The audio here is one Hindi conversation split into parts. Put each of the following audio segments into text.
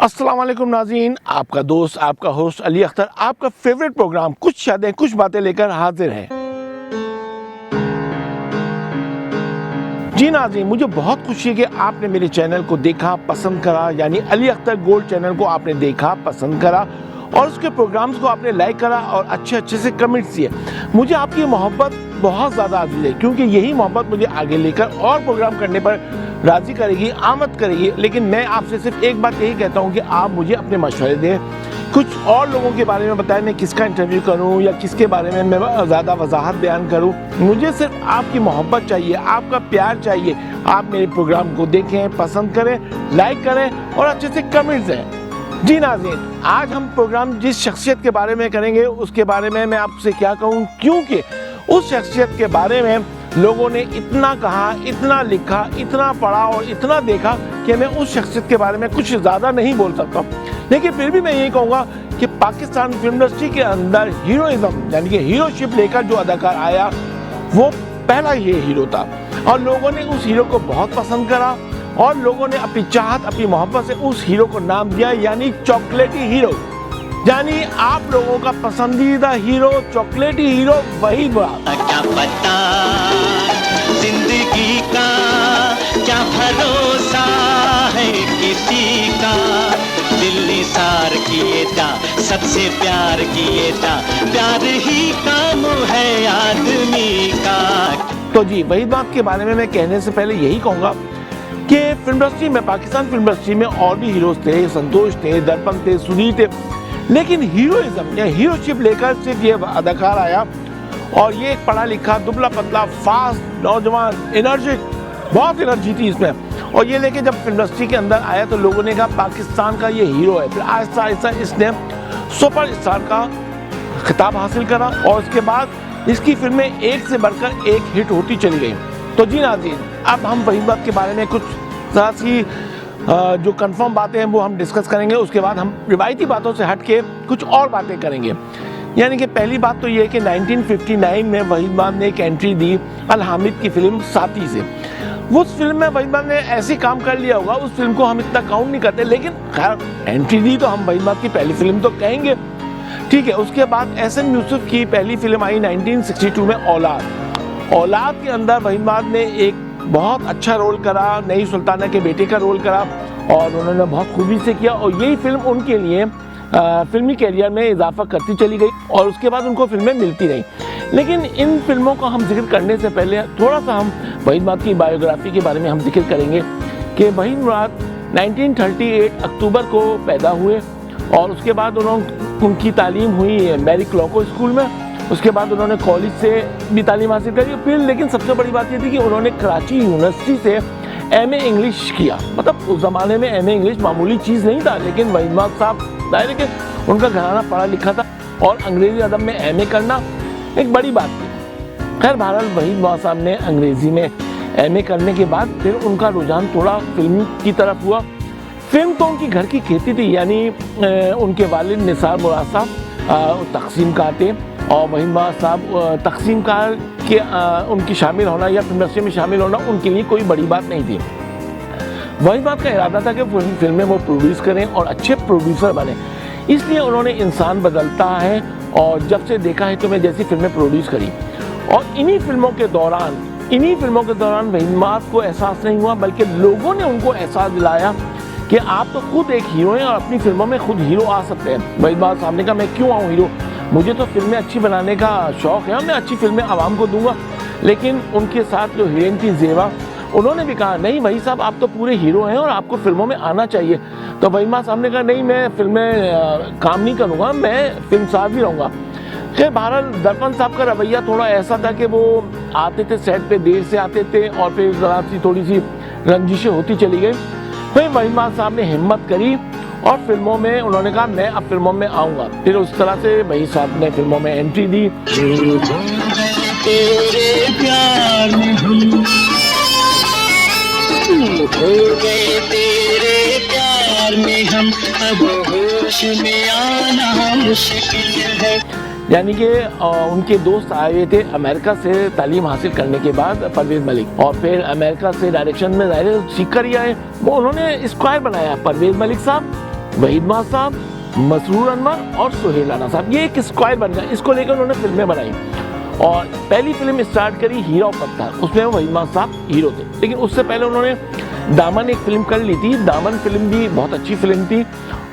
अस्सलाम वालेकुम नाज़रीन, आपका दोस्त आपका होस्ट अली अख्तर आपका फेवरेट प्रोग्राम कुछ यादें कुछ बातें लेकर हाजिर है। जी नाज़रीन, मुझे बहुत खुशी है कि आपने मेरे चैनल को देखा, पसंद करा, यानी अली अख्तर गोल्ड चैनल को आपने देखा, पसंद करा और उसके प्रोग्राम्स को आपने लाइक करा और अच्छे से कमेंट्स दिए। मुझे आपकी मोहब्बत बहुत ज़्यादा अजीज है, क्योंकि यही मोहब्बत मुझे आगे लेकर और प्रोग्राम करने पर राज़ी करेगी, आमद करेगी। लेकिन मैं आपसे सिर्फ एक बात यही कहता हूँ कि आप मुझे अपने मशवरे दें, कुछ और लोगों के बारे में बताएं, मैं किसका इंटरव्यू करूं या किसके बारे में मैं ज़्यादा वजाहत बयान करूं। मुझे सिर्फ आपकी मोहब्बत चाहिए, आपका प्यार चाहिए। आप मेरे प्रोग्राम को देखें, पसंद करें, लाइक करें और अच्छे से कमेंट्स दें। जी नाज़रीन, आज हम प्रोग्राम जिस शख्सियत के बारे में करेंगे उसके बारे में मैं आपसे क्या कहूँ, क्योंकि उस शख्सियत के बारे में लोगों ने इतना कहा, इतना लिखा, इतना पढ़ा और इतना देखा कि मैं उस शख्सियत के बारे में कुछ ज़्यादा नहीं बोल सकता। लेकिन फिर भी मैं यही कहूँगा कि पाकिस्तान फिल्म इंडस्ट्री के अंदर हीरोइज्म यानी कि हीरोशिप लेकर जो अदाकार आया वो पहला ये हीरो था और लोगों ने उस हीरो को बहुत पसंद करा और लोगों ने अपनी चाहत, अपनी मोहब्बत से उस हीरो को नाम दिया, यानी चॉकलेटी हीरो। यानी आप लोगों का पसंदीदा हीरो, चॉकलेटी हीरो वहीद वहाब। क्या पता जिंदगी का क्या भरोसा है किसी का, दिल निसार किए जा, सबसे प्यार किए जा, प्यार ही काम है आदमी का। तो जी वहीद वहाब के बारे में मैं कहने से पहले यही कहूँगा कि फिल्म इंडस्ट्री में, पाकिस्तान फिल्म इंडस्ट्री में और भी हीरोज थे, संतोष थे, दर्पण थे, सुधीर थे, लेकिन हीरोइज्म या हीरोशिप लेकर सिर्फ ये अदाकार आया और ये एक पढ़ा लिखा, दुबला पतला, फास्ट, नौजवान, एनर्जिक, बहुत एनर्जी थी इसमें। और ये लेके जब फिल्म इंडस्ट्री के अंदर आया तो लोगों ने कहा पाकिस्तान का ये हीरो है। फिर आहिस्ता आहिस्ता इसने सुपर स्टार का खिताब हासिल करा और उसके बाद इसकी फिल्में एक से बढ़कर एक हिट होती चली गई। तो जी नाज़रीन, अब हम वहीद वहाब के बारे में कुछ ज़रा सी जो कंफर्म बातें हैं वो हम डिस्कस करेंगे। उसके बाद हम रिवायती बातों से हट के कुछ और बातें करेंगे। यानी कि पहली बात तो ये है कि 1959 में वहीद वहाब ने एक एंट्री दी अल हामिद की फिल्म साथी से। उस फिल्म में वहीद वहाब ने ऐसे काम कर लिया होगा, उस फिल्म को हम इतना काउंट नहीं करते, लेकिन खैर एंट्री दी तो हम वहीद वहाब की पहली फिल्म तो कहेंगे, ठीक है। उसके बाद एहसन यूसुफ की पहली फिल्म आई 1962 में औलाद के अंदर वहीद वहाब ने एक बहुत अच्छा रोल करा, नई सुल्ताना के बेटे का रोल करा और उन्होंने बहुत खूबी से किया और यही फिल्म उनके लिए फिल्मी कैरियर में इजाफा करती चली गई और उसके बाद उनको फिल्में मिलती रहीं। लेकिन इन फिल्मों को हम जिक्र करने से पहले थोड़ा सा हम वहीद वहाब की बायोग्राफी के बारे में हम जिक्र करेंगे कि वहीद वहाब 1938 अक्टूबर को पैदा हुए और उसके बाद उनकी तालीम हुई मैरिक लॉको स्कूल में। उसके बाद उन्होंने कॉलेज से भी तालीम हासिल करी फिर, लेकिन सबसे बड़ी बात ये थी कि उन्होंने कराची यूनिवर्सिटी से एमए इंग्लिश किया। मतलब उस ज़माने में एमए इंग्लिश मामूली चीज़ नहीं था, लेकिन वहीद वहाब साहब जाहिर है कि उनका घराना पढ़ा लिखा था और अंग्रेज़ी अदब में एमए करना एक बड़ी बात थी। खैर बहरहाल वहीद वहाब साहब ने अंग्रेज़ी में एमए करने के बाद फिर उनका रुझान थोड़ा फिल्म की तरफ हुआ। फिल्म तो उनकी घर की खेती थी, यानी उनके वालिद निसार मुराद साहब तकसीम कार थे और वहीद वहाब साहब तकसीम कार के उनकी शामिल होना या फिल्म इंडस्ट्री में शामिल होना उनके लिए कोई बड़ी बात नहीं थी। वहीद वहाब का इरादा था कि फिल्में वो प्रोड्यूस करें और अच्छे प्रोड्यूसर बने, इसलिए उन्होंने इंसान बदलता है और जब से देखा है तो मैं जैसी फिल्में प्रोड्यूस करी और इन्हीं फिल्मों के दौरान वहीद वहाब को एहसास नहीं हुआ, बल्कि लोगों ने उनको एहसास दिलाया कि आप तो खुद एक हीरो हैं और अपनी फिल्मों में खुद हीरो आ सकते हैं। वहीद वहाब साहब ने कहा मैं क्यों आऊँ हीरो, मुझे तो फिल्में अच्छी बनाने का शौक़ है, मैं अच्छी फिल्में आवाम को दूंगा। लेकिन उनके साथ जो हीरोइन थी ज़ेबा, उन्होंने भी कहा नहीं वहीद साहब आप तो पूरे हीरो हैं और आपको फिल्मों में आना चाहिए। तो वहीद वहाब साहब ने कहा नहीं मैं फिल्में काम नहीं करूँगा, मैं फिल्म साज ही रहूँगा। खैर बहरहाल दर्पण साहब का रवैया थोड़ा ऐसा था कि वो आते थे सेट पे, देर से आते थे और फिर ज़रा सी थोड़ी सी रंजिशें होती चली गई। फिर वहीद वहाब साहब ने हिम्मत करी और फिल्मों में उन्होंने कहा मैं अब फिल्मों में आऊँगा। फिर उस तरह से वहीद साहब ने फिल्मों में एंट्री दी। तेरे प्यार में हम तेरे प्यार में हम अब होश में आना मुश्किल है। यानी कि उनके दोस्त आए हुए थे अमेरिका से तालीम हासिल करने के बाद, परवेज़ मलिक, और फिर अमेरिका से डायरेक्शन में ज़ाहिर सीख कर ही आए। वो उन्होंने स्क्वायर बनाया, परवेज़ मलिक साहब वहीद माह साहब, मसरूर अनवर और सुहेल राना साहब, ये एक स्क्वायर बन गया। इसको लेकर उन्होंने फिल्में बनाई और पहली फिल्म स्टार्ट करी हीरा और पत्थर, उसमें वहीद माह साहब हीरो थे। लेकिन उससे पहले उन्होंने दामन एक फिल्म कर ली थी। दामन फिल्म भी बहुत अच्छी फिल्म थी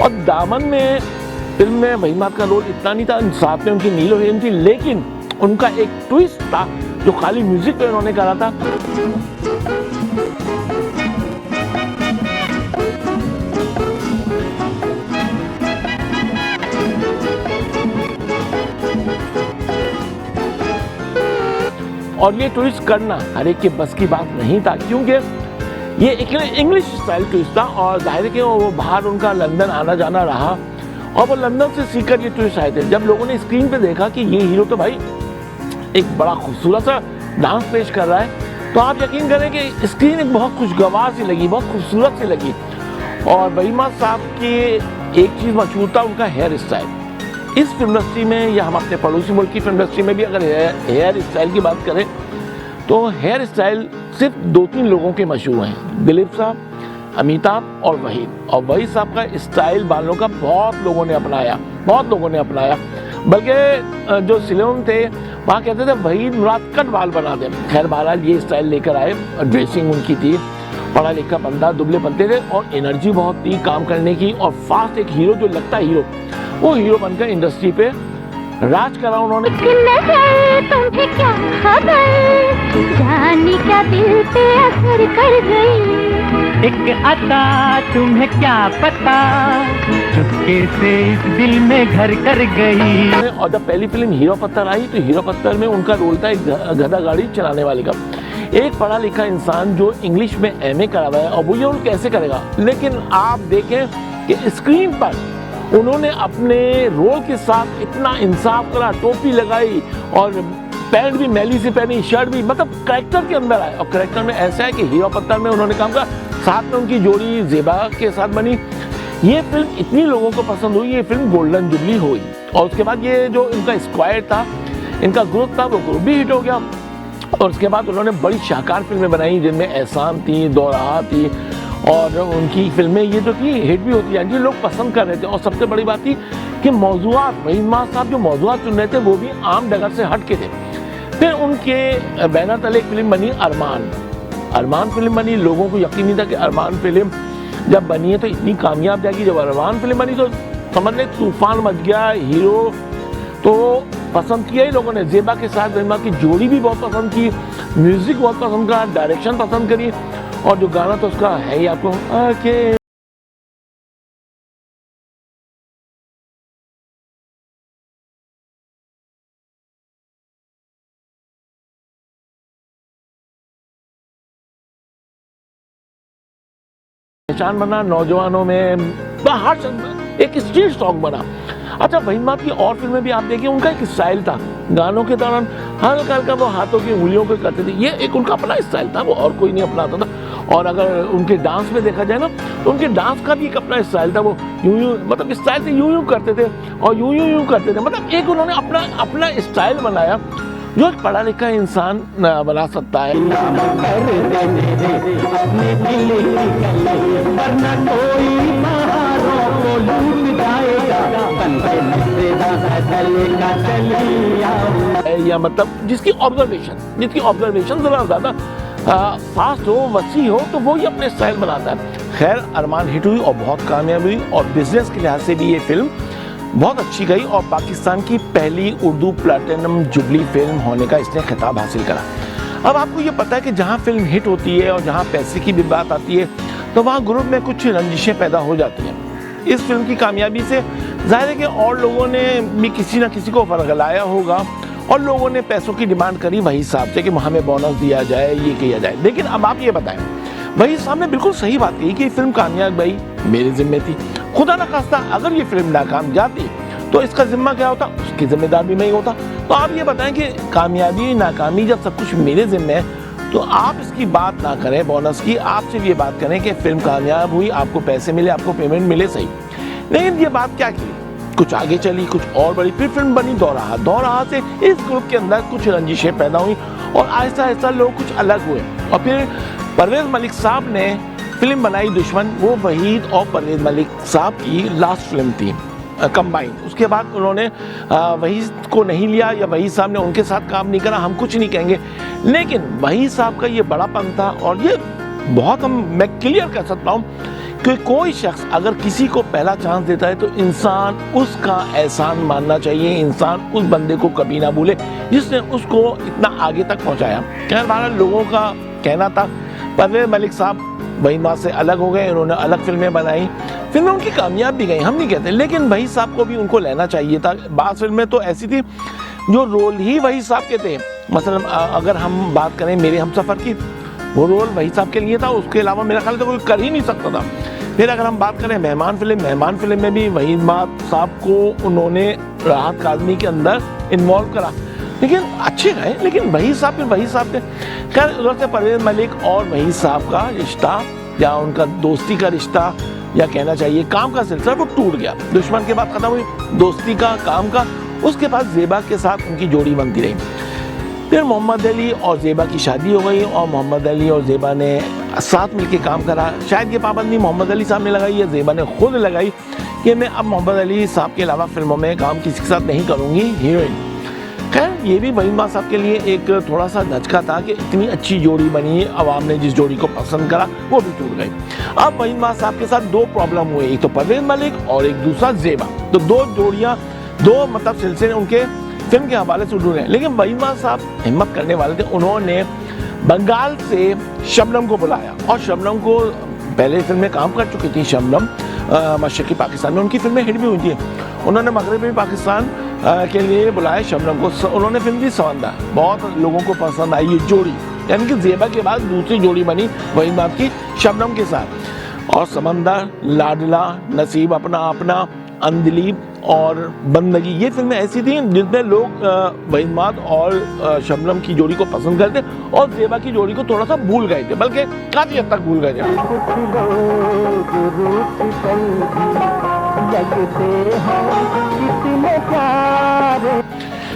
और दामन में फिल्म में वहीद माह का रोल इतना नहीं था, साथ में उनकी नीलो हीरोइन थी, लेकिन उनका एक ट्विस्ट था जो खाली म्यूजिक पे उन्होंने करा था। और ये ट्विस्ट करना हर एक के बस की बात नहीं था, क्योंकि ये एक इंग्लिश स्टाइल ट्विस्ट था और जाहिर है कि वो बाहर उनका लंदन आना जाना रहा और वो लंदन से सीखकर ये ट्विस्ट आए थे। जब लोगों ने स्क्रीन पे देखा कि ये हीरो तो भाई एक बड़ा खूबसूरत सा डांस पेश कर रहा है, तो आप यकीन करें कि स्क्रीन एक बहुत खुशगवार सी लगी, बहुत खूबसूरत सी लगी। और वहीद माह साहब की एक चीज़ मशहूर था, उनका हेयर स्टाइल। इस फिल्म इंडस्ट्री में या हम अपने पड़ोसी मुल्क की फिल्म इंडस्ट्री में भी अगर हेयर स्टाइल की बात करें तो हेयर स्टाइल सिर्फ 2-3 लोगों के मशहूर हैं, दिलीप साहब, अमिताभ और वहीद। और वहीद साहब का स्टाइल बालों का बहुत लोगों ने अपनाया, बल्कि जो सिलोन थे वहाँ कहते थे वहीद मुराद कट बाल बना दे। खैर बहरहाल ये स्टाइल लेकर आए, ड्रेसिंग उनकी थी, पढ़ा लिखा बंदा, दुबले पतले थे और एनर्जी बहुत थी काम करने की और फास्ट, एक हीरो जो लगता है हीरो, वो हीरो बनकर इंडस्ट्री पे राज करा उन्होंने। तुमसे क्या खबर, जानी क्या दिल पे असर कर गई, एक अता तुम्हें क्या पता, चुपके से दिल में घर कर गई। और जब पहली फिल्म हीरो पत्थर आई तो हीरो पत्थर में उनका रोल था एक गधा गाड़ी चलाने वाले का। एक पढ़ा लिखा इंसान जो इंग्लिश में एमए करा हुआ है और वो ये रोल कैसे करेगा, लेकिन आप देखें कि स्क्रीन पर उन्होंने अपने रोल के साथ इतना इंसाफ करा, टोपी लगाई और पैंट भी मैली से पहनी, शर्ट भी, मतलब कैरेक्टर के अंदर आए। और कैरेक्टर में ऐसा है कि हीरो पत्थर में उन्होंने काम करा, साथ में उनकी जोड़ी जेबा के साथ बनी। ये फिल्म इतनी लोगों को पसंद हुई, ये फिल्म गोल्डन जुबली हुई और उसके बाद ये जो इनका स्क्वायर था, इनका ग्रुप था, वो ग्रुप भी हिट हो गया। और उसके बाद उन्होंने बड़ी शाहकार फिल्में बनाई जिनमें एहसान थी, दौराहा थी और उनकी फिल्में ये जो थी हिट भी होती है, जो लोग पसंद कर रहे थे। और सबसे बड़ी बात थी कि मौज़ूआत, वहीद माह साहब जो मौज़ूआत चुन रहे थे वो भी आम डगर से हट के थे। फिर उनके बैनर तले एक फिल्म बनी अरमान फिल्म बनी। लोगों को यकीन नहीं था कि अरमान फिल्म जब बनी है तो इतनी कामयाब जाएगी। जब अरमान फिल्म बनी तो समझ लें तूफान मच गया। हीरो तो पसंद किया ही लोगों ने, जेबा के साथ वहीद माह की जोड़ी भी बहुत पसंद की, म्यूजिक बहुत पसंद करा, डायरेक्शन पसंद करी और जो गाना तो उसका है ही आपको आके पहचान बना नौजवानों में, हर एक स्ट्रीट सॉन्ग बना। अच्छा, वहीद माह की और फिल्में भी आप देखिए, उनका एक स्टाइल था, गानों के दौरान हल्का हल्का वो हाथों की उंगलियों को करते थे, ये एक उनका अपना स्टाइल था, वो और कोई नहीं अपनाता था। और अगर उनके डांस में देखा जाए ना तो उनके डांस का भी एक अपना स्टाइल था, वो यूं मतलब स्टाइल से यूं करते थे और यूं करते थे, मतलब एक उन्होंने अपना स्टाइल बनाया जो एक पढ़ा लिखा इंसान बना सकता है। या मतलब जिसकी ऑब्जर्वेशन जरा ज्यादा फास्ट हो, वसी हो, तो वो ही अपने स्टाइल बनाता है। खैर अरमान हिट हुई और बहुत कामयाब हुई और बिजनेस के लिहाज से भी ये फिल्म बहुत अच्छी गई और पाकिस्तान की पहली उर्दू प्लैटिनम जुबली फिल्म होने का इसने खिताब हासिल करा। अब आपको ये पता है कि जहाँ फिल्म हिट होती है और जहाँ पैसे की भी बात आती है तो वहाँ ग्रुप में कुछ रंजिशें पैदा हो जाती हैं। इस फिल्म की कामयाबी से जाहिर है कि और लोगों ने भी किसी न किसी को फरगलाया होगा और लोगों ने पैसों की डिमांड करी वहीद साहब से कि हमें बोनस दिया जाए, ये किया जाए। लेकिन अब आप ये बताएं, वहीद साहब ने बिल्कुल सही बात कही कि फिल्म कामयाब भाई मेरे जिम्मे थी। खुदा न खास्ता अगर ये फिल्म नाकाम जाती तो इसका जिम्मा क्या होता, उसकी जिम्मेदार भी मैं ही होता। तो आप ये बताएं कि कामयाबी नाकामी जब सब कुछ मेरे जिम्मे है तो आप इसकी बात ना करें बोनस की, आप सिर्फ ये बात करें कि फिल्म कामयाब हुई, आपको पैसे मिले, आपको पेमेंट मिले, सही। लेकिन ये बात क्या की, कुछ आगे चली, कुछ और बड़ी, फिर फिल्म बनी दौराहा से इस ग्रुप के अंदर कुछ रंजिशें पैदा हुई और आहिस्ता आहिस्ता लोग कुछ अलग हुए। और फिर परवेज मलिक साहब ने फिल्म बनाई दुश्मन, वो वहीद और परवेज मलिक साहब की लास्ट फिल्म थी कंबाइन। उसके बाद उन्होंने वहीद को नहीं लिया या वहीद साहब ने उनके साथ काम नहीं करा, हम कुछ नहीं कहेंगे, लेकिन वहीद साहब का ये बड़ापन था। और ये बहुत मैं क्लियर कर सकता हूँ कि कोई शख्स अगर किसी को पहला चांस देता है तो इंसान उसका एहसान मानना चाहिए, इंसान उस बंदे को कभी ना भूले जिसने उसको इतना आगे तक पहुंचाया। खैर हमारा लोगों का कहना था परवेज मलिक साहब वहीद माँ से अलग हो गए, उन्होंने अलग फिल्में बनाई, फिल्में उनकी कामयाब भी गई, हम नहीं कहते, लेकिन वहीद साहब को भी उनको लेना चाहिए था। बात फिल्में तो ऐसी थी जो रोल ही वहीद साहब के थे। मसलन अगर हम बात करें मेरे हमसफर की, वो रोल वहीद साहब के लिए था, उसके अलावा मेरा ख्याल तो कोई कर ही नहीं सकता था। फिर अगर हम बात करें मेहमान फिल्म में भी वहीद साहब को उन्होंने राहत काज़मी के अंदर इन्वॉल्व करा, लेकिन अच्छे गए, लेकिन वहीद साहब थे। खैर उधर से परवेज मलिक और वहीद साहब का रिश्ता या उनका दोस्ती का रिश्ता या कहना चाहिए काम का सिलसिला वो टूट गया। दुश्मन के बाद खत्म हुई दोस्ती का, काम का। उसके बाद ज़ेबा के साथ उनकी जोड़ी बनती रही। फिर मोहम्मद अली और ज़ेबा की शादी हो गई और मोहम्मद अली और ज़ेबा ने साथ मिलकर काम करा। शायद ये पाबंदी मोहम्मद अली साहब ने लगाई है, ज़ेबा ने खुद लगाई कि मैं अब मोहम्मद अली साहब के अलावा फिल्मों में काम किसी के साथ नहीं करूँगी, हीरोइन। खैर ये भी वहीद साहब के लिए एक थोड़ा सा धचका था कि इतनी अच्छी जोड़ी बनी, आवाम ने जिस जोड़ी को पसंद करा वो भी टूट गई। अब वहीद साहब के साथ दो प्रॉब्लम हुए, एक तो परवेज मलिक और एक दूसरा ज़ेबा। तो दो जोड़ियाँ, दो मतलब सिलसिले उनके फिल्म के हवाले से उड़ गए। लेकिन वहीद साहब हिम्मत करने वाले थे, उन्होंने बंगाल से शबनम को बुलाया और शबनम को पहले फिल्म में काम कर चुकी थी। शबनम मशरक़ी पाकिस्तान में उनकी फिल्में हिट भी हुई थी। उन्होंने मगरबी पाकिस्तान के लिए बुलाया शबनम को। उन्होंने फिल्म दी समंदर, बहुत लोगों को पसंद आई ये जोड़ी, यानी कि ज़ेबा के बाद दूसरी जोड़ी बनी वहीद साहब की शबनम के साथ। और समंदर, लाडला, नसीब अपना अपना, अंधलीब और बंदगी, ये फिल्में ऐसी थी जिसमें लोग वहीद साहब और शबनम की जोड़ी को पसंद करते और ज़ेबा की जोड़ी को थोड़ा सा भूल गए थे, बल्कि काफी हद तक भूल गए थे।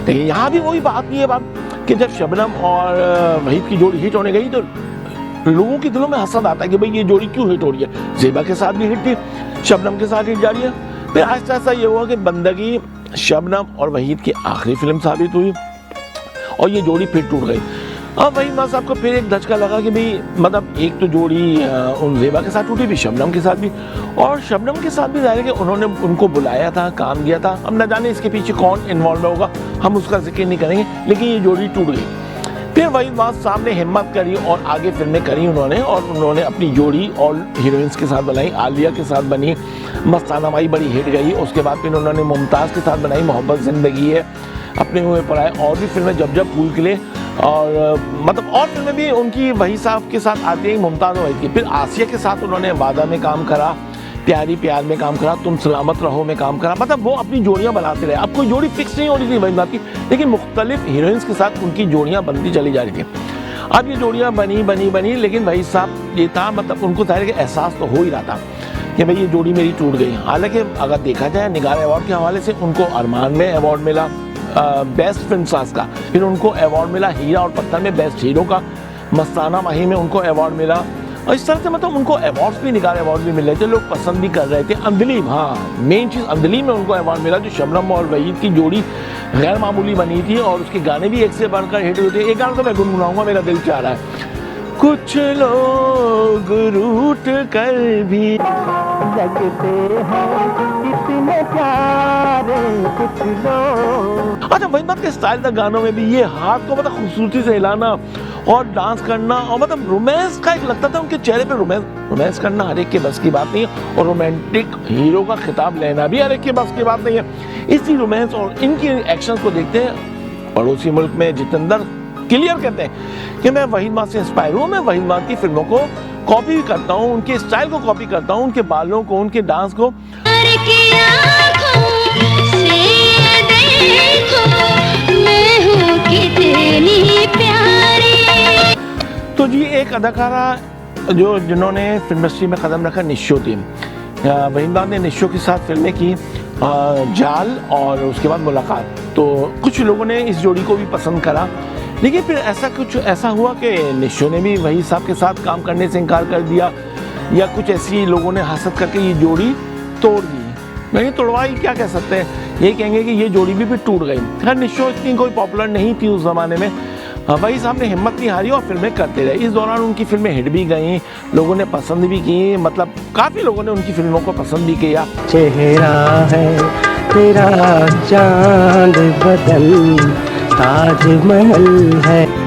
देखिए यहाँ भी वही बात नहीं है बात कि जब शबनम और वहीद की जोड़ी हिट होने गई तो लोगों के दिलों में हसद आता है कि भाई ये जोड़ी क्यों हिट हो रही है। ज़ेबा के साथ भी हिट थी, शबनम के साथ हिट जा रही है। फिर आहिस्ता आहिस्ता ये हुआ कि बंदगी शबनम और वहीद की आखिरी फिल्म साबित हुई और ये जोड़ी फिर टूट गई। अब वहीद साहब को फिर एक धचका लगा कि भाई मतलब एक तो जोड़ी उन ज़ेबा के साथ टूटी, भी शबनम के साथ भी, और शबनम के साथ भी जाहिर है कि उन्होंने उनको बुलाया था, काम दिया था। अब न जाने इसके पीछे कौन इन्वॉल्व होगा, हम उसका जिक्र नहीं करेंगे, लेकिन ये जोड़ी टूट गई। फिर वहीद साहब ने हिम्मत करी और आगे फिल्में करी उन्होंने अपनी जोड़ी और हीरोइंस के साथ बनाई। आलिया के साथ बनी मस्ताना माई, बड़ी हिट गई। उसके बाद फिर उन्होंने मुमताज़ के साथ बनाई मोहब्बत ज़िंदगी है, अपने हुए पढ़ाए, और भी फिल्में जब जब फूल खिले, और मतलब और फिल्में भी उनकी वहीद साहब के साथ आती है मुमताज़ और वहीद की। फिर आसिया के साथ उन्होंने वादा में काम करा, प्यारी प्यार में काम करा, तुम सलामत रहो में काम करा। मतलब वो अपनी जोड़ियाँ बनाते रहे। अब कोई जोड़ी फिक्स नहीं हो रही थी वहीद साहब की, लेकिन मुख्तलिफ हीरोइंस के साथ उनकी जोड़ियाँ बनती चली जा रही थी। अब ये जोड़ियाँ बनी, लेकिन वहीद साहब ये था मतलब उनको जाहिर है कि एहसास तो हो ही रहा था कि भाई ये जोड़ी मेरी टूट गई। हालांकि अगर देखा जाए निगार अवार्ड के हवाले से उनको अरमान में अवार्ड मिला बेस्ट फिल्म साज का, फिर उनको अवार्ड मिला हीरा और पत्थर में बेस्ट हीरो का, मस्ताना माही में उनको अवार्ड मिला, और इस तरह से मतलब उनको अवार्ड्स भी, निगार अवार्ड भी मिल रहे थे, लोग पसंद भी कर रहे थे। अंधलीब, हाँ मेन चीज़ अंधलीब में उनको अवार्ड मिला, जो शबनम और वहीद की जोड़ी गैर मामूली बनी थी और उसके गाने भी एक से बढ़कर हिट हुए थे। एक गाना तो मैं गुनगुनाऊंगा, मेरा दिल चाह रहा है। कुछ लोग रूठ कर भी लगते हैं इतने प्यारे कुछ लोग। अच्छा वहीद साहब के स्टाइल था गानों में भी, ये हाथ को मतलब खूबसूरती से हिलाना और डांस करना, और मतलब रोमांस का एक लगता था उनके चेहरे पे। रोमांस करना हर एक के बस की बात नहीं है, और रोमांटिक हीरो का खिताब लेना भी हर एक के बस की बात नहीं है। इसी रोमांस और इनकी एक्शंस को देखते हैं पड़ोसी मुल्क में जितेंद्र क्लियर कहते हैं कि मैं वहीद साहब से इंस्पायर हूँ, मैं वहीद साहब की फिल्मों को कॉपी भी करता हूँ, उनके स्टाइल को कॉपी करता हूँ, उनके बालों को, उनके डांस को। तो जी एक अदाकारा जिन्होंने फिल्म इंडस्ट्री में कदम रखा, निशो थी। वहीद साहब ने निशो के साथ फिल्में की, जाल और उसके बाद मुलाकात। तो कुछ लोगों ने इस जोड़ी को भी पसंद करा, लेकिन फिर ऐसा हुआ कि निशो ने भी वहीद साहब के साथ काम करने से इनकार कर दिया। या कुछ ऐसी लोगों ने हसद करके ये जोड़ी तोड़ दी। नहीं तोड़वाई क्या कह सकते हैं, यही कहेंगे कि ये जोड़ी भी टूट गई। खैर निशो इतनी कोई पॉपुलर नहीं थी उस ज़माने में, वही साहब ने हिम्मत नहीं हारी और फिल्में करते रहे। इस दौरान उनकी फिल्में हिट भी गईं, लोगों ने पसंद भी की, मतलब काफ़ी लोगों ने उनकी फिल्मों को पसंद भी किया। चेहरा है तेरा चांद बदन ताजमहल है।